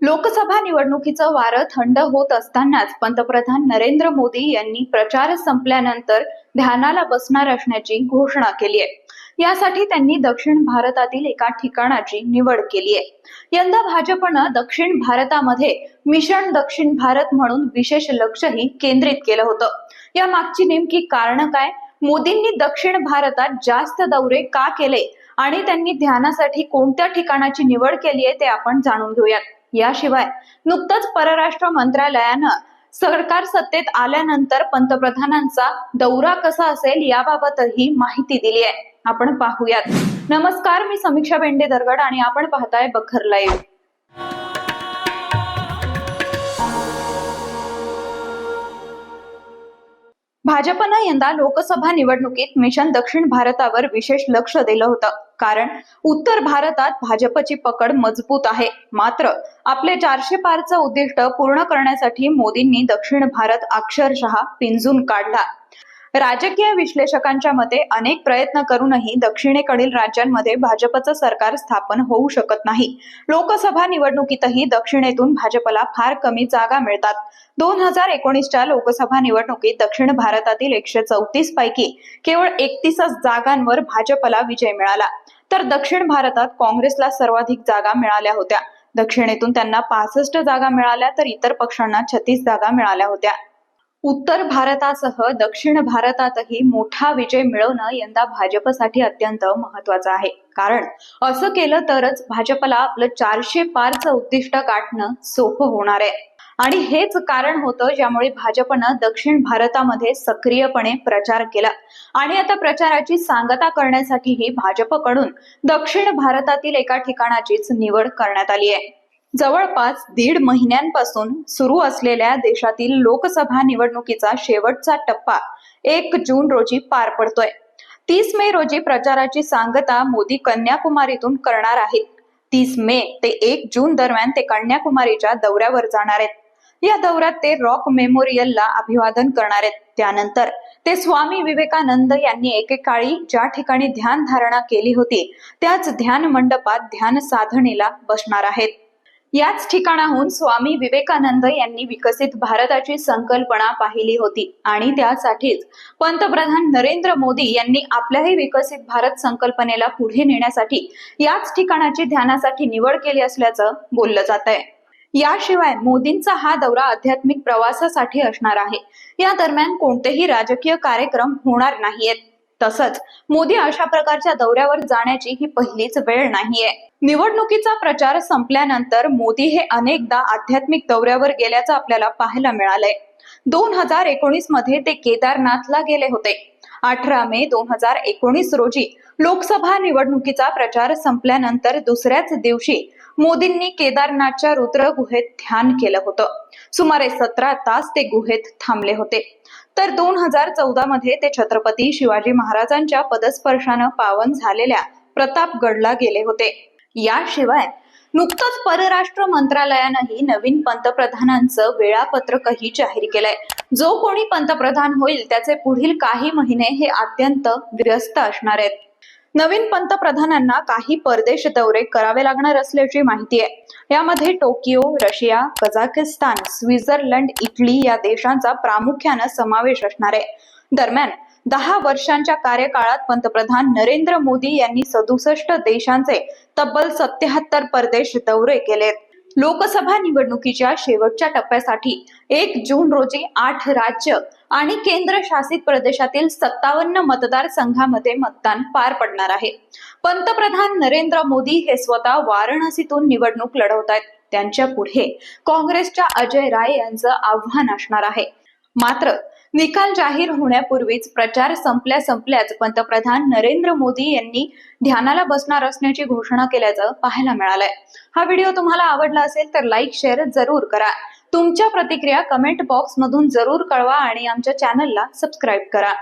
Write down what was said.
लोकसभा निवडणुकीचं वारं थंड होत असतानाच पंतप्रधान नरेंद्र मोदी यांनी प्रचार संपल्यानंतर ध्यानाला बसणार असण्याची घोषणा केली आहे। यासाठी त्यांनी दक्षिण भारतातील एका ठिकाणाची निवड केली आहे। यंदा भाजपनं दक्षिण भारतामध्ये मिशन दक्षिण भारत म्हणून विशेष लक्षही केंद्रित केलं होतं। या मागची नेमकी कारणं काय, मोदींनी दक्षिण भारतात जास्त दौरे का केले आणि त्यांनी ध्यानासाठी कोणत्या ठिकाणाची निवड केली आहे ते आपण जाणून घेऊयात। याशिवाय नुकतंच परराष्ट्र मंत्रालयानं सरकार सत्तेत आल्यानंतर पंतप्रधानांचा दौरा कसा असेल याबाबतही माहिती दिली आहे। आपण पाहूयात। नमस्कार, मी समीक्षा बेंडे दरगड आणि आपण पाहताय बखर लाईव्ह। भाजपनं यंदा लोकसभा निवडणुकीत मिशन दक्षिण भारतावर विशेष लक्ष दिलं होतं, कारण उत्तर भारतात भाजपची पकड मजबूत आहे। मात्र आपले 400 पारचं उद्दिष्ट पूर्ण करण्यासाठी मोदींनी दक्षिण भारत अक्षरशः पिंजून काढला। राजकीय विश्लेषकांच्या मते अनेक प्रयत्न करूनही दक्षिणेकडील राज्यांमध्ये भाजपचं सरकार स्थापन होऊ शकत नाही। लोकसभा निवडणुकीतही दक्षिणेतून भाजपला फार कमी जागा मिळतात। 2019च्या लोकसभा निवडणुकीत दक्षिण भारतातील 134 पैकी केवळ 31 जागांवर भाजपला विजय मिळाला, तर दक्षिण भारतात काँग्रेसला सर्वाधिक जागा मिळाल्या होत्या। दक्षिणेतून त्यांना 65 जागा मिळाल्या, तर इतर पक्षांना 36 जागा मिळाल्या होत्या। उत्तर भारतासह दक्षिण भारतातही मोठा विजय मिळवणं यंदा भाजपसाठी अत्यंत महत्वाचं आहे, कारण असं केलं तरच भाजपला आपलं 400 पारचं उद्दिष्ट गाठणं सोपं होणार आहे। आणि हेच कारण होतं ज्यामुळे भाजपनं दक्षिण भारतामध्ये सक्रियपणे प्रचार केला आणि आता प्रचाराची सांगता करण्यासाठीही भाजपकडून दक्षिण भारतातील एका ठिकाणाचीच निवड करण्यात आली आहे। जवळपास 1.5 महिन्यांपासून सुरू असलेल्या देशातील लोकसभा निवडणुकीचा शेवटचा टप्पा 1 जून रोजी पार पडतोय। 30 मे रोजी प्रचाराची सांगता मोदी कन्याकुमारीतून करणार आहेत। 30 मे ते 1 जून दरम्यान ते कन्याकुमारीच्या दौऱ्यावर जाणार आहेत। या दौऱ्यात ते रॉक मेमोरियलला अभिवादन करणार आहेत। त्यानंतर ते स्वामी विवेकानंद यांनी एकेकाळी ज्या ठिकाणी ध्यान धारणा केली होती त्याच ध्यान मंडपात ध्यान साधनेला बसणार आहेत। याच ठिकाणाहून स्वामी विवेकानंद यांनी विकसित भारताची संकल्पना पाहिली होती आणि त्यासाठीच पंतप्रधान नरेंद्र मोदी यांनी आपल्याही विकसित भारत संकल्पनेला पुढे नेण्यासाठी याच ठिकाणाची ध्यानासाठी निवड केली असल्याचं बोललं जात आहे। याशिवाय मोदींचा हा दौरा आध्यात्मिक प्रवासासाठी असणार आहे। या दरम्यान कोणतेही राजकीय कार्यक्रम होणार नाहीयेत। तसंच मोदी अशा प्रकारच्या दौऱ्यावर जाण्याची ही पहिलीच वेळ नाहीये। निवडणुकीचा प्रचार संपल्यानंतर मोदी हे अनेकदा आध्यात्मिक दौऱ्यावर गेल्याचं आपल्याला पाहायला मिळालंय। 2019 मध्ये ते केदारनाथला गेले होते। 18 मे 2019 रोजी लोकसभा निवडणुकीचा प्रचार संपल्यानंतर दुसऱ्याच दिवशी मोदींनी केदारनाथच्या रुद्र गुहेत ध्यान केलं होतं। सुमारे 17 तास ते गुहेत थांबले होते। तर 2014 मध्ये ते छत्रपती शिवाजी महाराजांच्या पदस्पर्शानं पावन झालेल्या प्रतापगडला गेले होते। याशिवाय नुकतंच परराष्ट्र मंत्रालयानंही नवीन पंतप्रधानांचं वेळापत्रकही जाहीर केलंय। जो कोणी पंतप्रधान होईल त्याचे पुढील काही महिने हे अत्यंत व्यस्त असणार आहेत। नवीन पंतप्रधानांना काही परदेश दौरे करावे लागणार असल्याची माहिती आहे। यामध्ये Tokyo, Russia, Kazakhstan, Switzerland, Italy या देशांचा प्रामुख्याने समावेश असणार आहे। दरम्यान 10 वर्षांच्या कार्यकाळात पंतप्रधान नरेंद्र मोदी यांनी 67 देशांचे तब्बल 77 परदेश दौरे केलेत। लोकसभा निवडणुकीच्या शेवटच्या टप्प्यासाठी 1 जून रोजी 8 राज्य आणि केंद्रशासित प्रदेशातील 57 मतदारसंघामध्ये मतदान पार पडणार आहे। पंतप्रधान नरेंद्र मोदी हे स्वतः वाराणसीतून निवडणूक लढवत आहेत। त्यांच्या पुढे काँग्रेसच्या अजय राय यांचं आव्हान असणार आहे। मात्र निकाल जाहीर होण्यापूर्वीच प्रचार संपल्याच पंतप्रधान नरेंद्र मोदी यांनी ध्यानाला बसणार असण्याची घोषणा केल्याचं पाहायला मिळालंय। हा व्हिडिओ तुम्हाला आवडला असेल तर लाईक शेअर जरूर करा। तुमच्या प्रतिक्रिया कमेंट बॉक्स मधून जरूर कळवा आणि आमच्या चॅनलला सबस्क्राईब करा।